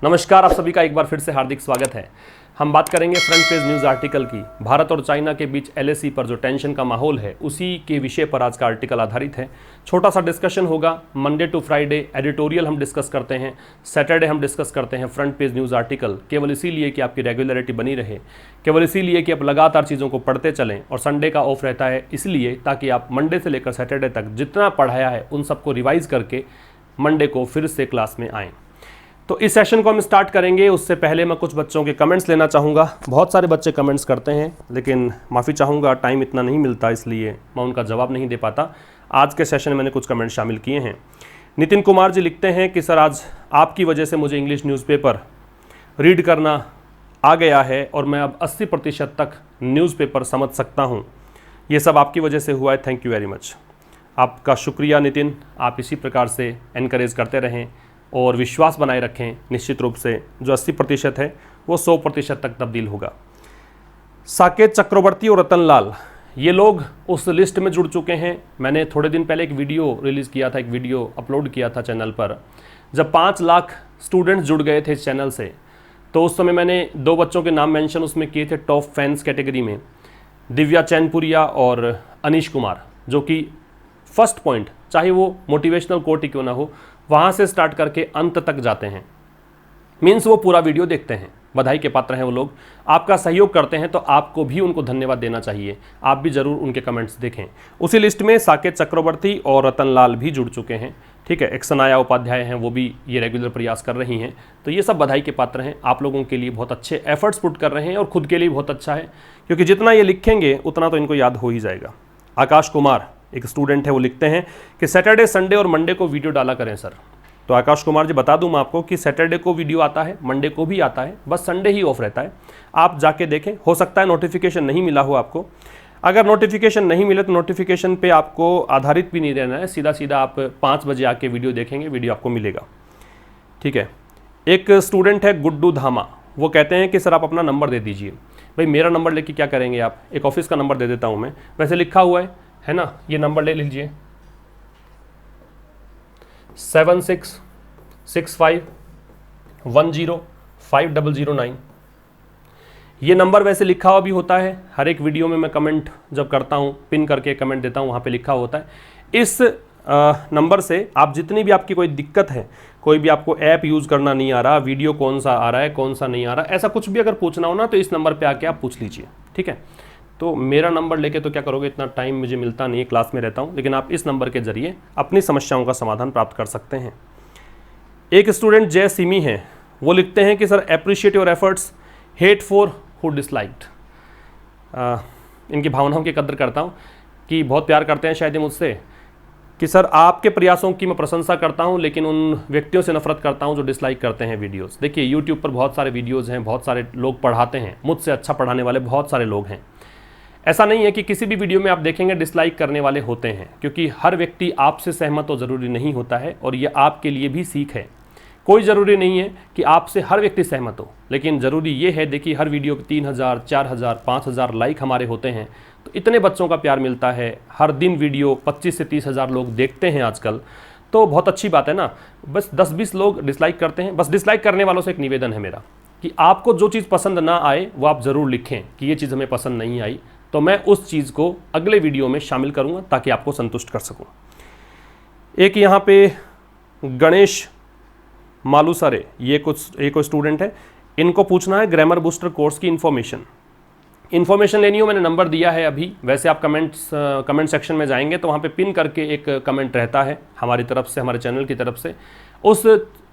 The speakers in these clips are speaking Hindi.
नमस्कार, आप सभी का एक बार फिर से हार्दिक स्वागत है। हम बात करेंगे फ्रंट पेज न्यूज़ आर्टिकल की। भारत और चाइना के बीच एलएसी पर जो टेंशन का माहौल है उसी के विषय पर आज का आर्टिकल आधारित है। छोटा सा डिस्कशन होगा। मंडे टू फ्राइडे एडिटोरियल हम डिस्कस करते हैं, सैटरडे हम डिस्कस करते हैं फ्रंट पेज न्यूज़ आर्टिकल, केवल इसीलिए कि आपकी रेगुलरिटी बनी रहे, केवल इसीलिए कि आप लगातार चीज़ों को पढ़ते चलें। और संडे का ऑफ रहता है इसलिए ताकि आप मंडे से लेकर सैटरडे तक जितना पढ़ाया है उन सबको रिवाइज करके मंडे को फिर से क्लास में आएँ। तो इस सेशन को हम स्टार्ट करेंगे, उससे पहले मैं कुछ बच्चों के कमेंट्स लेना चाहूँगा। बहुत सारे बच्चे कमेंट्स करते हैं लेकिन माफ़ी चाहूँगा, टाइम इतना नहीं मिलता इसलिए मैं उनका जवाब नहीं दे पाता। आज के सेशन में मैंने कुछ कमेंट्स शामिल किए हैं। नितिन कुमार जी लिखते हैं कि सर आज आपकी वजह से मुझे इंग्लिश न्यूज़पेपर रीड करना आ गया है और मैं अब 80% तक न्यूज़पेपर समझ सकता हूँ। ये सब आपकी वजह से हुआ है, थैंक यू वेरी मच। आपका शुक्रिया नितिन, आप इसी प्रकार से एनकरेज करते रहें और विश्वास बनाए रखें। निश्चित रूप से जो 80% है वो 100% तक तब्दील होगा। साकेत चक्रवर्ती और रतन लाल, ये लोग उस लिस्ट में जुड़ चुके हैं। मैंने थोड़े दिन पहले एक वीडियो रिलीज़ किया था, एक वीडियो अपलोड किया था चैनल पर। जब 5 लाख स्टूडेंट्स जुड़ गए थे इस चैनल से, तो उस समय मैंने 2 बच्चों के नाम मेंशन उसमें किए थे टॉप फैंस कैटेगरी में, दिव्या चैनपुरिया और अनीश कुमार, जो कि फर्स्ट पॉइंट, चाहे वो मोटिवेशनल कोट ही क्यों ना हो, वहाँ से स्टार्ट करके अंत तक जाते हैं। मीन्स वो पूरा वीडियो देखते हैं। बधाई के पात्र हैं वो लोग। आपका सहयोग करते हैं तो आपको भी उनको धन्यवाद देना चाहिए। आप भी ज़रूर उनके कमेंट्स देखें। उसी लिस्ट में साकेत चक्रवर्ती और रतन लाल भी जुड़ चुके हैं। ठीक है, एक सनाया उपाध्याय हैं, वो भी ये रेगुलर प्रयास कर रही हैं। तो ये सब बधाई के पात्र हैं। आप लोगों के लिए बहुत अच्छे एफर्ट्स पुट कर रहे हैं और खुद के लिए बहुत अच्छा है, क्योंकि जितना ये लिखेंगे उतना तो इनको याद हो ही जाएगा। आकाश कुमार एक स्टूडेंट है, वो लिखते हैं कि सैटरडे, संडे और मंडे को वीडियो डाला करें सर। तो आकाश कुमार जी बता दूं मैं आपको कि सैटरडे को वीडियो आता है, मंडे को भी आता है, बस संडे ही ऑफ रहता है। आप जाके देखें, हो सकता है नोटिफिकेशन नहीं मिला हो आपको। अगर नोटिफिकेशन नहीं मिले तो नोटिफिकेशन पे आपको आधारित भी नहीं रहना है, सीधा सीधा आप 5 बजे आके वीडियो देखेंगे, वीडियो आपको मिलेगा। ठीक है। एक स्टूडेंट है गुड्डू धामा, वो कहते हैं कि सर आप अपना नंबर दे दीजिए। भाई मेरा नंबर लेके क्या करेंगे आप, एक ऑफिस का नंबर दे देता हूँ मैं, वैसे लिखा हुआ है ना, ये नंबर ले लीजिए 7665105009। ये नंबर वैसे लिखा हुआ भी होता है, हर एक वीडियो में मैं कमेंट जब करता हूँ, पिन करके कमेंट देता हूँ, वहाँ पे लिखा होता है। इस नंबर से आप जितनी भी आपकी कोई दिक्कत है, कोई भी आपको ऐप यूज़ करना नहीं आ रहा, वीडियो कौन सा आ रहा है कौन सा नहीं आ रहा, ऐसा कुछ भी अगर पूछना हो ना तो इस नंबर पर आके आप पूछ लीजिए। ठीक है। तो मेरा नंबर लेके तो क्या करोगे, इतना टाइम मुझे मिलता नहीं है, क्लास में रहता हूँ, लेकिन आप इस नंबर के जरिए अपनी समस्याओं का समाधान प्राप्त कर सकते हैं। एक स्टूडेंट जय सिमी हैं, वो लिखते हैं कि sir appreciate your efforts, hate for who disliked. इनकी भावनाओं की कदर करता हूँ कि बहुत प्यार करते हैं शायद मुझसे, कि सर आपके प्रयासों की मैं प्रशंसा करता हूं लेकिन उन व्यक्तियों से नफरत करता हूं जो डिसलाइक करते हैं वीडियोस। देखिए यूट्यूब पर बहुत सारे वीडियोस हैं, बहुत सारे लोग पढ़ाते हैं, मुझसे अच्छा पढ़ाने वाले बहुत सारे लोग हैं। ऐसा नहीं है कि किसी भी वीडियो में आप देखेंगे डिसलाइक करने वाले होते हैं, क्योंकि हर व्यक्ति आपसे सहमत तो ज़रूरी नहीं होता है और ये आपके लिए भी सीख है। कोई ज़रूरी नहीं है कि आपसे हर व्यक्ति सहमत हो, लेकिन ज़रूरी ये है, देखिए हर वीडियो पे 3000, 4000, 5000 लाइक हमारे होते हैं, तो इतने बच्चों का प्यार मिलता है। हर दिन वीडियो 25 से 30 हज़ार लोग देखते हैं आजकल, तो बहुत अच्छी बात है ना। बस 10-20 लोग डिसलाइक करते हैं। बस डिसलाइक करने वालों से एक निवेदन है मेरा कि आपको जो चीज़ पसंद ना आए वो आप ज़रूर लिखें कि ये चीज़ हमें पसंद नहीं आई, तो मैं उस चीज़ को अगले वीडियो में शामिल करूँगा ताकि आपको संतुष्ट कर सकूँ। एक यहाँ पे गणेश मालूसरे, ये कोई स्टूडेंट है, इनको पूछना है ग्रामर बूस्टर कोर्स की इन्फॉर्मेशन लेनी हो, मैंने नंबर दिया है अभी। वैसे आप कमेंट सेक्शन में जाएंगे तो वहाँ पे पिन करके एक कमेंट रहता है हमारी तरफ से, हमारे चैनल की तरफ से, उस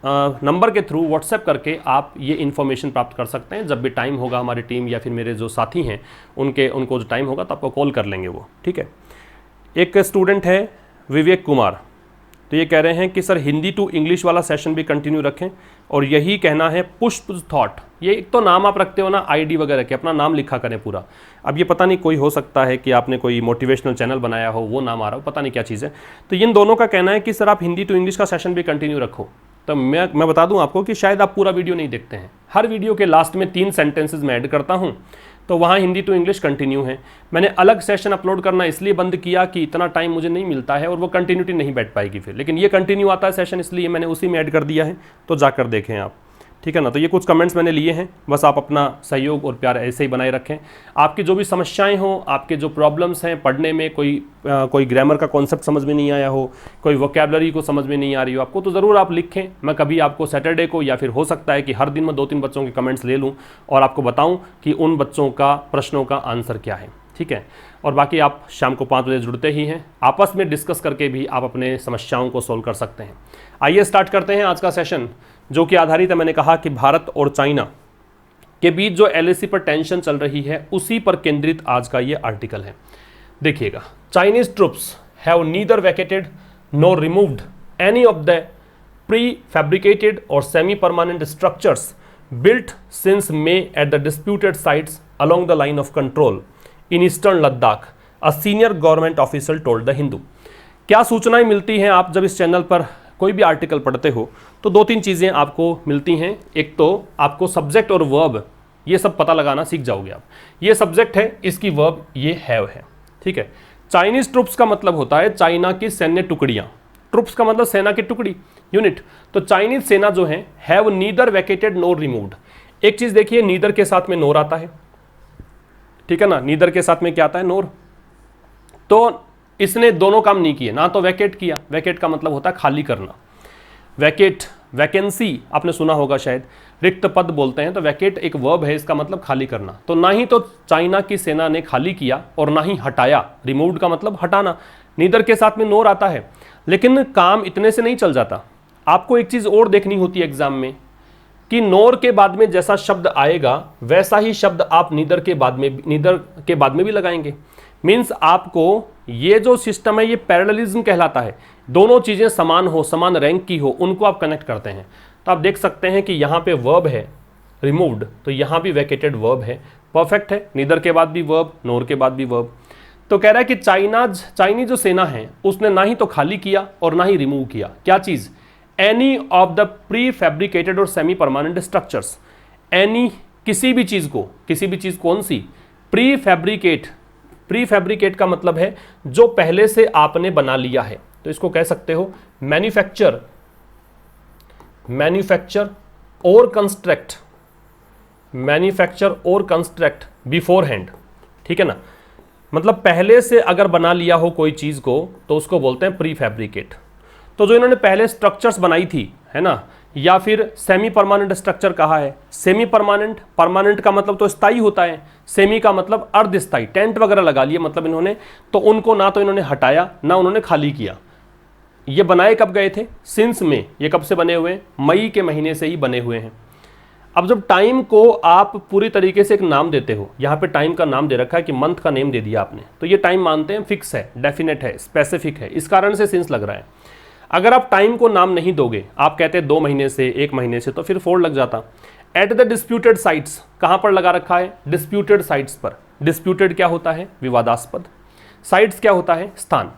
नंबर के थ्रू व्हाट्सएप करके आप ये इन्फॉर्मेशन प्राप्त कर सकते हैं। जब भी टाइम होगा हमारी टीम या फिर मेरे जो साथी हैं उनको जो टाइम होगा तो आपको कॉल कर लेंगे वो। ठीक है। एक स्टूडेंट है विवेक कुमार, तो ये कह रहे हैं कि सर हिंदी टू इंग्लिश वाला सेशन भी कंटिन्यू रखें और यही कहना है पुष्प थॉट। ये एक तो नाम आप रखते हो ना आईडी वगैरह के, अपना नाम लिखा करें पूरा। अब ये पता नहीं, कोई हो सकता है कि आपने कोई मोटिवेशनल चैनल बनाया हो, वो नाम आ रहा हो, पता नहीं क्या चीज़ है। तो इन दोनों का कहना है कि सर आप हिंदी टू इंग्लिश का सेशन भी कंटिन्यू रखो। तो मैं बता दूं आपको कि शायद आप पूरा वीडियो नहीं देखते हैं। हर वीडियो के लास्ट में 3 सेंटेंसेज मैं ऐड करता हूं, तो वहाँ हिंदी टू इंग्लिश कंटिन्यू है। मैंने अलग सेशन अपलोड करना इसलिए बंद किया कि इतना टाइम मुझे नहीं मिलता है और वो कंटिन्यूटी नहीं बैठ पाएगी फिर, लेकिन ये कंटिन्यू आता है सेशन, इसलिए मैंने उसी में ऐड कर दिया है, तो जाकर देखें आप। ठीक है ना। तो ये कुछ कमेंट्स मैंने लिए हैं, बस आप अपना सहयोग और प्यार ऐसे ही बनाए रखें। आपकी जो भी समस्याएं हों, आपके जो प्रॉब्लम्स हैं पढ़ने में, कोई ग्रामर का कॉन्सेप्ट समझ में नहीं आया हो, कोई वोकैबुलरी को समझ में नहीं आ रही हो आपको, तो ज़रूर आप लिखें। मैं कभी आपको सैटरडे को या फिर हो सकता है कि हर दिन मैं 2-3 बच्चों के कमेंट्स ले लूँ और आपको बताऊँ कि उन बच्चों का प्रश्नों का आंसर क्या है, ठीक है। और बाकी आप शाम को 5 बजे जुड़ते ही हैं, आपस में डिस्कस करके भी आप अपने समस्याओं को सोल्व कर सकते हैं। आइए स्टार्ट करते हैं आज का सेशन, जो कि आधारित है, मैंने कहा कि भारत और चाइना के बीच जो LAC पर टेंशन चल रही है उसी पर केंद्रित आज का ये आर्टिकल है। देखिएगा, Chinese troops have neither vacated nor removed any of the prefabricated और semi permanent structures built since May at the disputed sites along the line of control in eastern Ladakh, a senior government official told the Hindu। क्या सूचनाएं मिलती हैं, आप जब इस चैनल पर कोई भी आर्टिकल पढ़ते हो तो 2-3 चीज़ें आपको मिलती हैं। एक तो आपको सब्जेक्ट और वर्ब ये सब पता लगाना सीख जाओगे आप। ये सब्जेक्ट है, इसकी वर्ब ये हैव है, ठीक है। चाइनीज ट्रूप्स का मतलब होता है चाइना की सैन्य टुकड़ियाँ, ट्रूप्स का मतलब सेना की टुकड़ी, यूनिट। तो चाइनीज सेना जो है have neither vacated NOR removed. एक चीज देखिए, नीदर के साथ में नोर आता है, ठीक है ना। नीदर के साथ में क्या आता है, नोर। तो इसने दोनों काम नहीं किए, ना तो वैकेट किया, वैकेट का मतलब होता है खाली करना। वैकेट, वैकेंसी आपने सुना होगा शायद, रिक्त पद बोलते हैं, तो वैकेट एक वर्ब है, इसका मतलब खाली करना। तो ना ही तो चाइना की सेना ने खाली किया और ना ही हटाया, रिमूव्ड का मतलब हटाना। नीदर के साथ में नोर आता है, लेकिन काम इतने से नहीं चल जाता। आपको एक चीज और देखनी होती है एग्जाम में कि नोर के बाद में जैसा शब्द आएगा वैसा ही शब्द आप नीदर के बाद में भी लगाएंगे। मीन्स आपको ये जो सिस्टम है ये पैरेललिज्म कहलाता है। दोनों चीजें समान हो, समान रैंक की हो, उनको आप कनेक्ट करते हैं। तो आप देख सकते हैं कि यहाँ पे वर्ब है रिमूव्ड, तो यहाँ भी वैकेटेड वर्ब है, परफेक्ट है। नीदर के बाद भी वर्ब, नोर के बाद भी वर्ब। तो कह रहा है कि चाइनी जो सेना है उसने ना ही तो खाली किया और ना ही रिमूव किया। क्या चीज, any of the prefabricated और सेमी परमानेंट स्ट्रक्चर्स। एनी, किसी भी चीज कौन सी, प्री फैब्रिकेट का मतलब है जो पहले से आपने बना लिया है। तो इसको कह सकते हो मैन्युफैक्चर और कंस्ट्रक्ट बिफोर हैंड, ठीक है ना। मतलब पहले से अगर बना लिया हो कोई चीज को तो उसको बोलते हैं प्री फैब्रिकेट। तो जो इन्होंने पहले स्ट्रक्चर्स बनाई थी, है ना, या फिर सेमी परमानेंट स्ट्रक्चर कहा है। सेमी परमानेंट, परमानेंट का मतलब तो स्थायी होता है, सेमी का मतलब अर्धस्थायी, टेंट वगैरह लगा लिए मतलब इन्होंने, तो उनको ना तो इन्होंने हटाया ना उन्होंने खाली किया। ये बनाए कब गए थे, सिंस में। ये कब से बने हुए हैं, मई के महीने से ही बने हुए हैं। अब जब टाइम को आप पूरी तरीके से एक नाम देते हो, यहाँ पे टाइम का नाम दे रखा है कि मंथ का नेम दे दिया आपने, तो ये टाइम मानते हैं फिक्स है, डेफिनेट है, स्पेसिफिक है, इस कारण से सिंस लग रहा है। अगर आप टाइम को नाम नहीं दोगे, आप कहते हैं 2 महीने से, 1 महीने से, तो फिर 4 लग जाता। एट द डिस्प्यूटेड साइट्स, कहाँ पर लगा रखा है, डिस्प्यूटेड साइट्स पर। डिस्प्यूटेड क्या होता है, विवादास्पद। साइट्स क्या होता है, स्थान।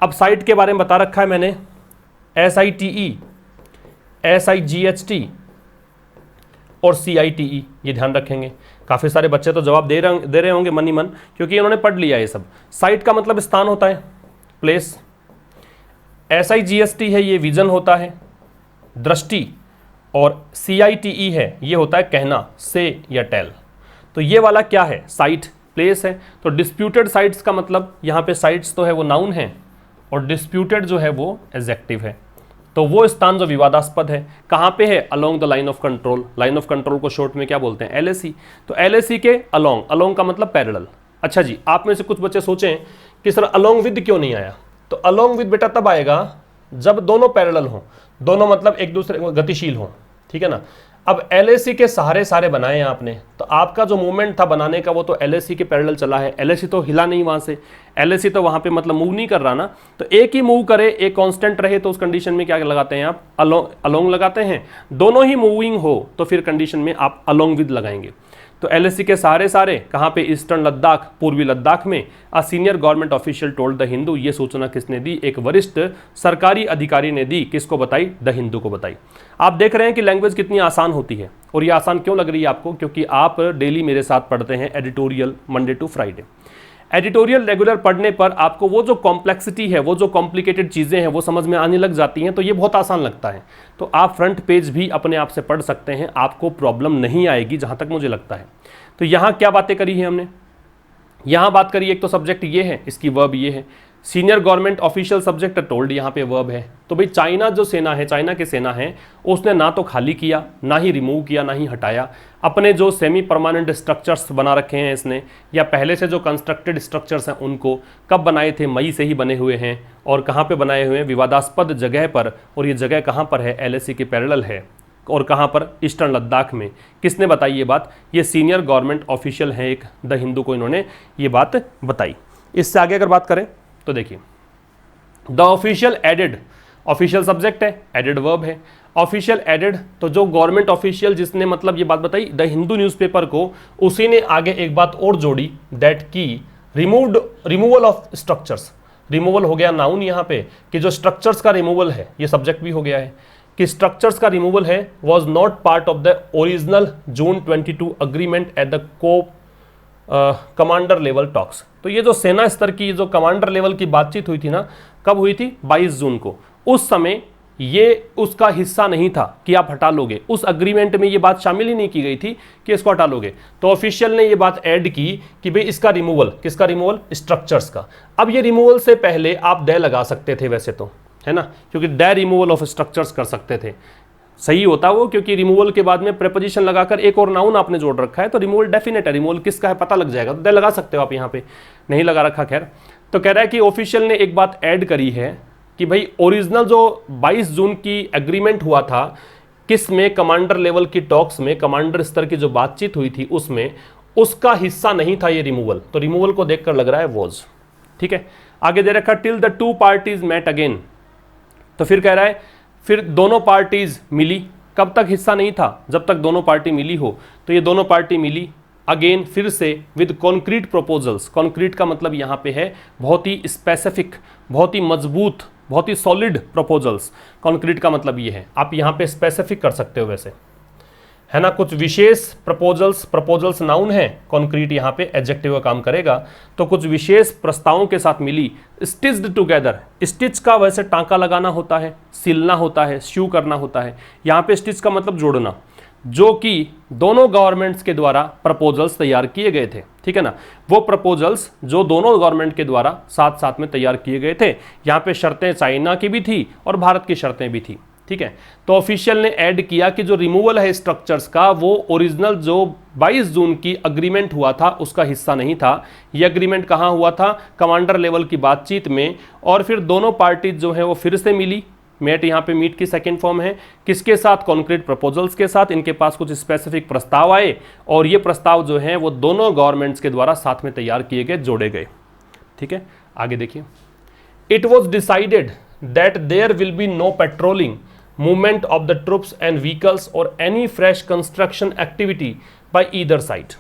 अब साइट के बारे में बता रखा है मैंने, SITE, SIGHT और CITE, ये ध्यान रखेंगे। काफ़ी सारे बच्चे तो जवाब दे रहे होंगे मन ही मन, क्योंकि इन्होंने पढ़ लिया ये सब। साइट का मतलब स्थान होता है, प्लेस। SIGST है, ये विजन होता है, दृष्टि। और CITE है, ये होता है कहना, से या टेल। तो ये वाला क्या है, साइट, प्लेस है। तो डिस्प्यूटेड साइट्स का मतलब, यहाँ पे साइट्स तो है वो नाउन है और डिस्प्यूटेड जो है वो एडजेक्टिव है। तो वो स्थान जो विवादास्पद है कहाँ पे है, along the line of control. Line of control को शॉर्ट में क्या बोलते हैं, LAC। तो LAC के अलोंग, अलोंग का मतलब पैरेलल। अच्छा जी, आप में से कुछ बच्चे सोचें कि सर अलोंग विद क्यों नहीं आया। तो अलोंग विद बेटा तब आएगा जब दोनों पैरेलल हों, दोनों मतलब एक दूसरे गतिशील हों, ठीक है ना। अब LAC के सहारे सारे बनाए हैं आपने, तो आपका जो मूवमेंट था बनाने का वो तो LAC के पैरेलल चला है। LAC तो हिला नहीं वहाँ से, LAC तो वहाँ पे मतलब मूव नहीं कर रहा ना। तो एक ही मूव करे, एक कांस्टेंट रहे, तो उस कंडीशन में क्या लगाते हैं आप, अलोंग लगाते हैं। दोनों ही मूविंग हो तो फिर कंडीशन में आप अलोंग विद लगाएंगे। तो LAC के सहारे सारे कहाँ पे, ईस्टर्न लद्दाख, पूर्वी लद्दाख में। A senior government official told the Hindu, ये सूचना किसने दी, एक वरिष्ठ सरकारी अधिकारी ने दी। किसको बताई, द हिंदू को बताई। आप देख रहे हैं कि लैंग्वेज कितनी आसान होती है, और ये आसान क्यों लग रही है आपको, क्योंकि आप डेली मेरे साथ पढ़ते हैं editorial Monday to Friday. Editorial regular पढ़ने पर आपको वो जो कॉम्प्लेक्सिटी है, वो जो कॉम्प्लिकेटेड चीज़ें हैं वो समझ में आने लग जाती हैं, तो ये बहुत आसान लगता है। तो आप फ्रंट पेज भी अपने आप से पढ़ सकते हैं, आपको प्रॉब्लम नहीं आएगी जहाँ तक मुझे लगता है। तो यहाँ क्या बातें करी है हमने, यहाँ बात करी, एक तो सब्जेक्ट ये है, इसकी वर्ब ये है, senior government official subject told यहाँ पे वर्ब है। तो भाई चाइना जो सेना है, चाइना की सेना है, उसने ना तो खाली किया, ना ही रिमूव किया, ना ही हटाया। अपने जो सेमी परमानेंट स्ट्रक्चर्स बना रखे हैं इसने, या पहले से जो कंस्ट्रक्टेड स्ट्रक्चर्स हैं उनको कब बनाए थे, मई से ही बने हुए हैं। और कहाँ पे बनाए हुए हैं, विवादास्पद जगह पर। और ये जगह कहाँ पर है, LAC के पैरेलल है। और कहाँ पर, ईस्टर्न लद्दाख में। किसने बताई ये बात, ये सीनियर गवर्नमेंट ऑफिशियल है एक, द हिंदू को इन्होंने ये बात बताई। इससे आगे अगर बात करें तो देखिए, the official added, official subject है, एडेड वर्ब है, ऑफिशियल एडेड, तो जो गवर्नमेंट ऑफिशियल जिसने मतलब ये बात बताई द हिंदू न्यूज़पेपर को, उसी ने आगे एक बात और जोड़ी, दैट की रिमूवल ऑफ स्ट्रक्चर्स। रिमूवल हो गया नाउन यहाँ पे, कि जो स्ट्रक्चर्स का रिमूवल है, ये सब्जेक्ट भी हो गया है कि स्ट्रक्चर्स का रिमूवल है, was not part of the original June 22 agreement at the commander level talks. तो ये जो सेना स्तर की जो कमांडर लेवल की बातचीत हुई थी ना, कब हुई थी, 22 जून को। उस समय ये उसका हिस्सा नहीं था कि आप हटा लोगे, उस अग्रीमेंट में ये बात शामिल ही नहीं की गई थी कि इसको हटा लोगे। तो ऑफिशियल ने ये बात ऐड की कि भाई इसका रिमूवल, किसका रिमूवल, स्ट्रक्चर्स का। अब ये रिमूवल से पहले आप डे लगा सकते थे वैसे तो, है ना, क्योंकि डे रिमूवल ऑफ स्ट्रक्चर्स कर सकते थे, सही होता वो, क्योंकि रिमूवल के बाद में प्रेपोजिशन लगाकर एक और नाउन आपने जोड़ रखा है, तो रिमूवल डेफिनेट है, रिमूवल किसका है पता लग जाएगा, तो डे लगा सकते हो आप, यहाँ पे नहीं लगा रखा। खैर, तो कह रहा है कि ऑफिशियल ने एक बात ऐड करी है कि भाई ओरिजिनल जो 22 जून की एग्रीमेंट हुआ था, किस में, कमांडर लेवल की टॉक्स में, कमांडर स्तर की जो बातचीत हुई थी उसमें, उसका हिस्सा नहीं था ये रिमूवल। तो रिमूवल को देखकर लग रहा है वॉज, ठीक है। आगे दे रखा till the two parties met again, तो फिर कह रहा है फिर दोनों पार्टीज मिली। कब तक हिस्सा नहीं था, जब तक दोनों पार्टी मिली हो। तो ये दोनों पार्टी मिली अगेन, फिर से, विद कॉन्क्रीट प्रपोजल्स। कॉन्क्रीट का मतलब यहाँ पे है बहुत ही स्पेसिफिक, बहुत ही मजबूत, बहुत ही सॉलिड प्रपोजल्स। कॉन्क्रीट का मतलब ये है, आप यहाँ पे स्पेसिफिक कर सकते हो वैसे, है ना, कुछ विशेष प्रपोजल्स, प्रपोजल्स नाउन है, कॉन्क्रीट यहाँ पे एडजेक्टिव का काम करेगा। तो कुछ विशेष प्रस्तावों के साथ मिली, स्टिच्ड टुगेदर। स्टिच का वैसे टांका लगाना होता है, सिलना होता है, स्यू करना होता है, यहाँ पे स्टिच का मतलब जोड़ना, जो कि दोनों गवर्नमेंट्स के द्वारा प्रपोजल्स तैयार किए गए थे, ठीक है ना। वो प्रपोजल्स जो दोनों गवर्नमेंट के द्वारा साथ साथ में तैयार किए गए थे। यहाँ पे शर्तें चाइना की भी थी और भारत की शर्तें भी थी, ठीक है। तो ऑफिशियल ने ऐड किया कि जो रिमूवल है स्ट्रक्चर्स का, वो ओरिजिनल जो 22 जून की अग्रीमेंट हुआ था उसका हिस्सा नहीं था। ये अग्रीमेंट कहाँ हुआ था, कमांडर लेवल की बातचीत में। और फिर दोनों पार्टीज जो है वो फिर से मिली, मेट यहाँ पे मीट की सेकेंड फॉर्म है, किसके साथ, कॉन्क्रीट प्रपोजल्स के साथ। इनके पास कुछ स्पेसिफिक प्रस्ताव आए और ये प्रस्ताव जो है वो दोनों गवर्नमेंट्स के द्वारा साथ में तैयार किए गए, जोड़े गए, ठीक है। आगे देखिए, it was decided that there will be no patrolling, movement of the troops and vehicles or any fresh construction activity by either side.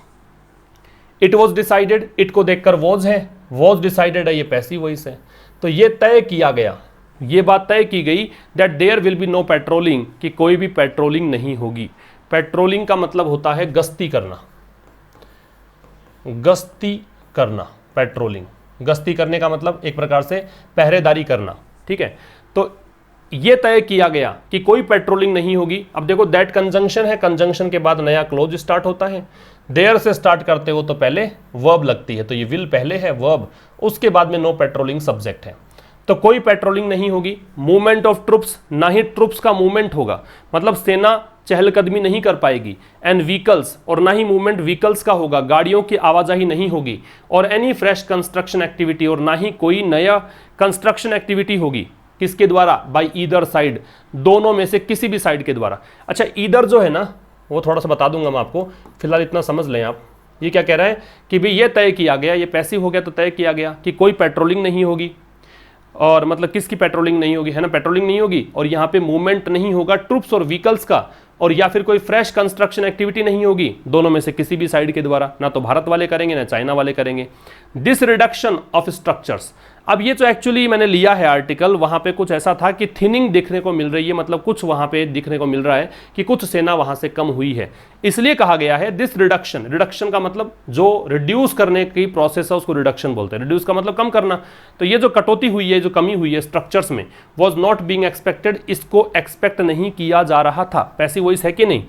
It was decided, it को देखकर was है, was decided है, ये पैसिव वॉइस है। तो ये तय किया गया, ये बात तय की गई that there will be no patrolling, कि कोई भी पेट्रोलिंग नहीं होगी। पेट्रोलिंग का मतलब होता है गश्ती करना, गश्ती करना, पेट्रोलिंग, गश्ती करने का मतलब एक प्रकार से पहरेदारी करना, ठीक है। तो ये तय किया गया कि कोई पेट्रोलिंग नहीं होगी। अब देखो दैट कंजंक्शन है, कंजंक्शन के बाद नया क्लोज स्टार्ट होता है। देयर से स्टार्ट करते हो तो पहले वर्ब लगती है, तो ये विल पहले है वर्ब, उसके बाद में नो पेट्रोलिंग सब्जेक्ट है। तो कोई पेट्रोलिंग नहीं होगी। मूवमेंट ऑफ ट्रुप्स, ना ही ट्रुप्स का मूवमेंट होगा, मतलब सेना चहलकदमी नहीं कर पाएगी। एंड व्हीकल्स, और ना ही मूवमेंट व्हीकल्स का होगा, गाड़ियों की आवाजाही नहीं होगी। और एनी फ्रेश कंस्ट्रक्शन एक्टिविटी, और ना ही कोई नया कंस्ट्रक्शन एक्टिविटी होगी, किसके द्वारा, बाय ईदर साइड, दोनों में से किसी भी साइड के द्वारा। अच्छा, ईदर जो है ना वो थोड़ा सा बता दूंगा मैं आपको, फिलहाल इतना समझ लें आप। ये क्या कह रहा है कि भाई ये तय किया गया, ये पैसिव हो गया तो तय किया गया कि कोई पेट्रोलिंग नहीं होगी। और मतलब किसकी पेट्रोलिंग नहीं होगी, है ना, पेट्रोलिंग नहीं होगी। और यहाँ पे मूवमेंट नहीं होगा ट्रुप्स और व्हीकल्स का, और या फिर कोई फ्रेश कंस्ट्रक्शन एक्टिविटी नहीं होगी, दोनों में से किसी भी साइड के द्वारा, ना तो भारत वाले करेंगे ना चाइना वाले करेंगे। दिस रिडक्शन ऑफ स्ट्रक्चर्स, अब ये जो एक्चुअली मैंने लिया है आर्टिकल, वहाँ पे कुछ ऐसा था कि थिनिंग देखने को मिल रही है, मतलब कुछ वहाँ पे दिखने को मिल रहा है कि कुछ सेना वहाँ से कम हुई है, इसलिए कहा गया है दिस रिडक्शन। रिडक्शन का मतलब जो रिड्यूस करने की प्रोसेस है उसको रिडक्शन बोलते हैं। रिड्यूस का मतलब कम करना। तो ये जो कटौती हुई है, जो कमी हुई है स्ट्रक्चर्स में, वॉज नॉट बीइंग एक्सपेक्टेड, इसको एक्सपेक्ट नहीं किया जा रहा था। पैसिव वॉइस है कि नहीं?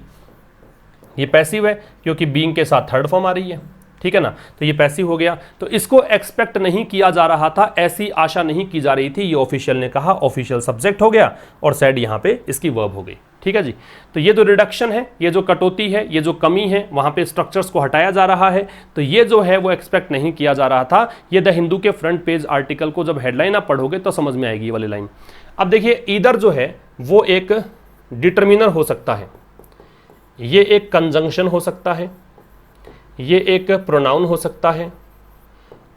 ये पैसिव है क्योंकि बीइंग के साथ थर्ड फॉर्म आ रही है, ठीक है ना, तो ये पैसिव हो गया। तो इसको एक्सपेक्ट नहीं किया जा रहा था, ऐसी आशा नहीं की जा रही थी, ये ऑफिशियल ने कहा, ऑफिशियल सब्जेक्ट हो गया और सैड यहां पे इसकी वर्ब हो गई, ठीक है जी। तो ये जो रिडक्शन है, ये जो कटौती है, ये जो कमी है, वहां पे स्ट्रक्चर्स को हटाया जा रहा है, तो ये जो है वो एक्सपेक्ट नहीं किया जा रहा था। ये द हिंदू के फ्रंट पेज आर्टिकल को जब हेडलाइन आप पढ़ोगे तो समझ में आएगी ये वाली लाइन। अब देखिए, ईदर जो है वो एक डिटर्मिनर हो सकता है, ये एक कंजंक्शन हो सकता है, ये एक प्रोनाउन हो सकता है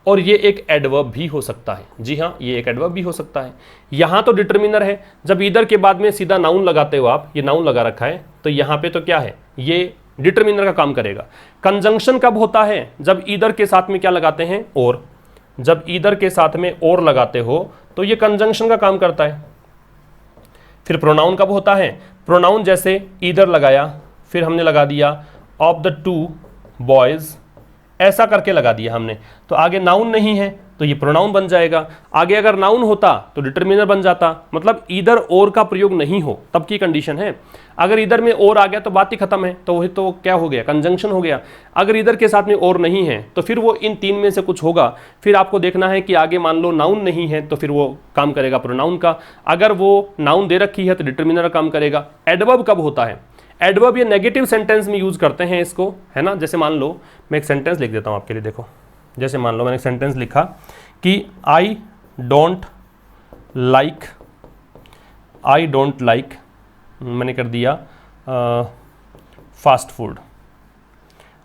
और ये एक एडवर्ब भी हो सकता है। जी हाँ, ये एक एडवर्ब भी हो सकता है। यहां तो डिटर्मिनर है, जब ईदर के बाद में सीधा नाउन लगाते हो आप, ये नाउन लगा रखा है, तो यहां पे तो क्या है, ये डिटर्मिनर का काम करेगा। कंजंक्शन कब होता है? जब ईदर के साथ में क्या लगाते हैं, और। जब ईदर के साथ में और लगाते हो तो ये कंजंक्शन का काम करता है। फिर प्रोनाउन कब होता है? प्रोनाउन जैसे ईदर लगाया, फिर हमने लगा दिया ऑफ द टू बॉयज, ऐसा करके लगा दिया हमने, तो आगे नाउन नहीं है तो ये प्रोनाउन बन जाएगा। आगे अगर नाउन होता तो डिटर्मिनर बन जाता, मतलब इधर और का प्रयोग नहीं हो तब की कंडीशन है। अगर इधर में और आ गया तो बात ही खत्म है, तो वही तो क्या हो गया, कंजंक्शन हो गया। अगर इधर के साथ में और नहीं है तो फिर वो इन तीन में से कुछ होगा। फिर आपको देखना है कि आगे मान लो नाउन नहीं है तो फिर वो काम करेगा प्रोनाउन का, अगर वो नाउन दे रखी है तो डिटर्मिनर काम करेगा। एडवर्ब कब होता है? एडवर्ब ये नेगेटिव सेंटेंस में यूज करते हैं इसको, है ना। जैसे मान लो मैं एक सेंटेंस लिख देता हूं आपके लिए, देखो। जैसे मान लो मैंने एक सेंटेंस लिखा कि आई डोंट लाइक, मैंने कर दिया fast food.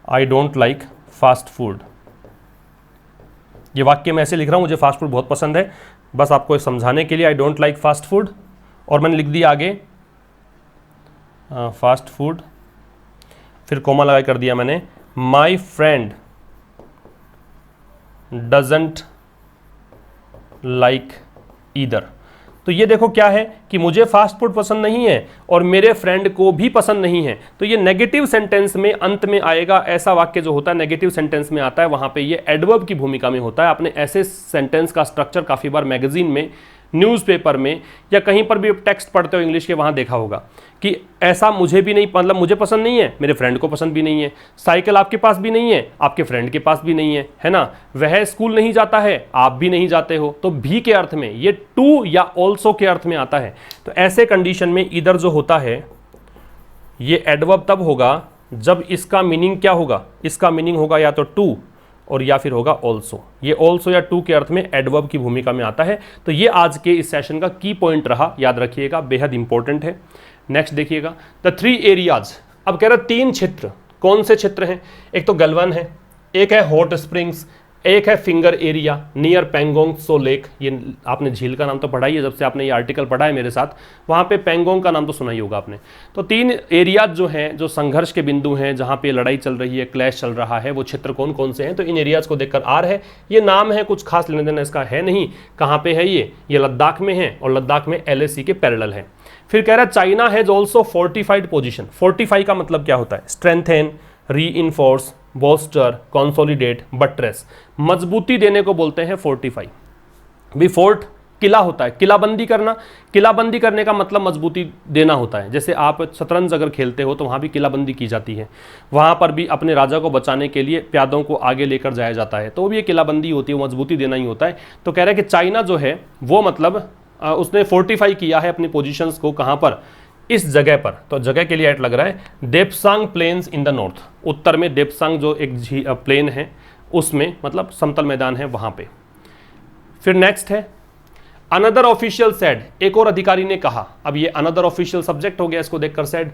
I don't like fast food, ये वाक्य मैं ऐसे लिख रहा हूं, मुझे फास्ट फूड बहुत पसंद है, बस आपको समझाने के लिए I don't like fast food. और मैंने लिख दिया आगे फास्ट फूड, फिर कोमा लगा कर दिया मैंने my friend doesn't like either. तो ये देखो क्या है कि मुझे फास्ट फूड पसंद नहीं है और मेरे फ्रेंड को भी पसंद नहीं है, तो ये नेगेटिव सेंटेंस में अंत में आएगा। ऐसा वाक्य जो होता है नेगेटिव सेंटेंस में आता है, वहां पे ये एडवर्ब की भूमिका में होता है। आपने ऐसे सेंटेंस का स्ट्रक्चर काफी बार मैगजीन में, न्यूज़पेपर में या कहीं पर भी टेक्स्ट पढ़ते हो इंग्लिश के, वहाँ देखा होगा कि ऐसा मुझे भी नहीं, मतलब मुझे पसंद नहीं है, मेरे फ्रेंड को पसंद भी नहीं है, साइकिल आपके पास भी नहीं है, आपके फ्रेंड के पास भी नहीं है ना, वह स्कूल नहीं जाता है, आप भी नहीं जाते हो। तो भी के अर्थ में ये टू या ऑल्सो के अर्थ में आता है। तो ऐसे कंडीशन में इधर जो होता है ये एडवर्ब तब होगा जब इसका मीनिंग क्या होगा, इसका मीनिंग होगा या तो टू और या फिर होगा ऑल्सो। ये ऑल्सो या टू के अर्थ में एडवर्ब की भूमिका में आता है। तो ये आज के इस सेशन का की पॉइंट रहा, याद रखिएगा, बेहद इंपॉर्टेंट है। नेक्स्ट देखिएगा, द 3 एरियाज। अब कह रहा 3 क्षेत्र, कौन से क्षेत्र हैं? एक तो गलवान है, एक है हॉट स्प्रिंग्स, एक है फिंगर एरिया नियर पेंगोंग सो लेक। ये आपने झील का नाम तो पढ़ा ही है, जब से आपने ये आर्टिकल पढ़ा है मेरे साथ, वहाँ पे पेंगोंग का नाम तो सुना ही होगा आपने। तो 3 एरियाज जो हैं, जो संघर्ष के बिंदु हैं, जहाँ पे लड़ाई चल रही है, क्लैश चल रहा है, वो क्षेत्र कौन कौन से हैं? तो इन एरियाज को देखकर आर है, ये नाम है, कुछ खास लेने देना इसका है नहीं। कहाँ पे है ये लद्दाख में है और लद्दाख में LAC के पैरेलल है। फिर कह रहा है China has also fortified position. Fortify का मतलब क्या होता है? स्ट्रेंथेन, री-इन्फोर्स, बोस्टर, कंसोलिडेट, बट्रेस, मजबूती देने को बोलते हैं फोर्टिफाई। भी फोर्ट किला होता है, किलाबंदी करना। किलाबंदी करने का मतलब मजबूती देना होता है। जैसे आप शतरंज अगर खेलते हो तो वहाँ भी किलाबंदी की जाती है, वहाँ पर भी अपने राजा को बचाने के लिए प्यादों को आगे लेकर जाया जाता है, तो भी ये किलाबंदी होती है, वो मजबूती देना ही होता है। तो कह रहा है कि चाइना जो है वो मतलब उसने फोर्टिफाई किया है अपनी पोजीशंस को, कहाँ पर? इस जगह पर। तो जगह के लिए ऐड लग रहा है Depsang plains in the north, उत्तर में देपसांग जो एक प्लेन है उसमें, मतलब समतल मैदान है वहां पे। फिर नेक्स्ट है अनदर ऑफिशियल सेड, एक और अधिकारी ने कहा। अब ये अनदर ऑफिशियल सब्जेक्ट हो गया, इसको देखकर सेड।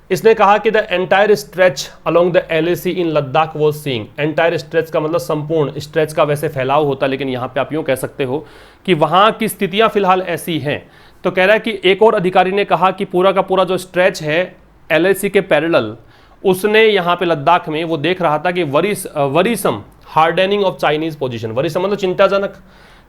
इसने कहा कि the entire stretch along the LAC in Ladakh was seeing. Entire stretch का मतलब संपूर्ण, स्ट्रेच का वैसे फैलाव होता है, लेकिन यहाँ पे आप यूँ कह सकते हो कि वहाँ की स्थितियाँ फिलहाल ऐसी हैं। तो कह रहा है कि एक और अधिकारी ने कहा कि पूरा का पूरा जो स्ट्रेच है LAC के पैरेलल, उसने यहाँ पे लद्दाख में वो देख रहा था कि worrisome hardening of Chinese position. Worrisome मतलब चिंताजनक,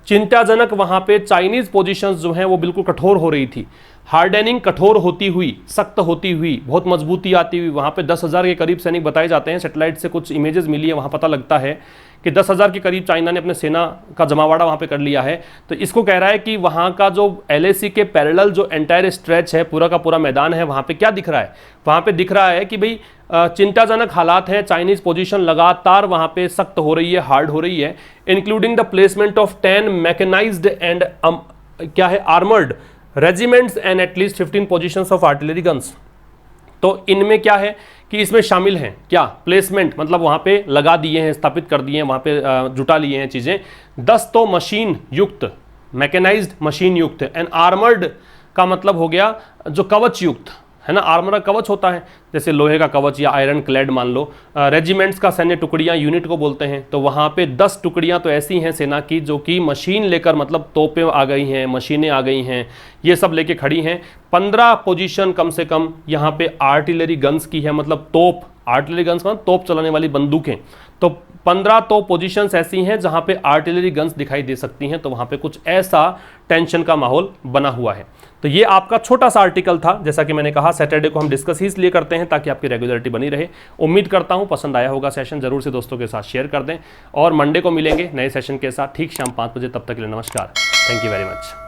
चिंताजनक वहां पे चाइनीज पोजीशंस जो हैं वो बिल्कुल कठोर हो रही थी, हार्डनिंग कठोर होती हुई, सख्त होती हुई, बहुत मजबूती आती हुई। वहां पे 10,000 के करीब सैनिक बताए जाते हैं, सैटेलाइट से कुछ इमेजेस मिली है, वहां पता लगता है कि 10,000 के करीब चाइना ने अपने सेना का जमावाड़ा वहां पे कर लिया है। तो इसको कह रहा है कि वहां का जो LAC के पैरेलल जो एंटायर स्ट्रेच है, पूरा का पूरा मैदान है, वहां पे क्या दिख रहा है, वहां पे दिख रहा है कि भाई चिंताजनक हालात हैं, चाइनीज पोजीशन लगातार वहां पे सख्त हो रही है, हार्ड हो रही है, including the placement of 10 mechanised and क्या है armoured regiments and at least 15 positions of artillery guns. तो इनमें क्या है कि इसमें शामिल हैं क्या, प्लेसमेंट मतलब वहां पे लगा दिए हैं, स्थापित कर दिए हैं, वहां पे जुटा लिए हैं चीजें। 10 तो मशीन युक्त, मैकेनाइज्ड मशीन युक्त, एंड आर्मर्ड का मतलब हो गया जो कवच युक्त है ना, आर्मर का कवच होता है जैसे लोहे का कवच या आयरन क्लैड मान लो। रेजिमेंट्स का सैन्य टुकड़ियां यूनिट को बोलते हैं। तो वहां पे 10 टुकड़ियां तो ऐसी हैं सेना की जो कि मशीन लेकर, मतलब तोपें आ गई हैं, मशीनें आ गई हैं, ये सब लेके खड़ी हैं। 15 पोजीशन कम से कम यहाँ पे आर्टिलरी गन्स की है, मतलब तोप, आर्टिलरी गन्स मतलब तोप चलाने वाली बंदूकें। तो 15 तो पोजीशंस ऐसी हैं जहां पे आर्टिलरी गन्स दिखाई दे सकती हैं। तो वहां पे कुछ ऐसा टेंशन का माहौल बना हुआ है। तो ये आपका छोटा सा आर्टिकल था। जैसा कि मैंने कहा सैटरडे को हम डिस्कस ही इसलिए करते हैं ताकि आपकी रेगुलरिटी बनी रहे। उम्मीद करता हूं पसंद आया होगा सेशन, जरूर से दोस्तों के साथ शेयर कर दें और मंडे को मिलेंगे नए सेशन के साथ ठीक शाम 5 बजे। तब तक के लिए नमस्कार, थैंक यू वेरी मच।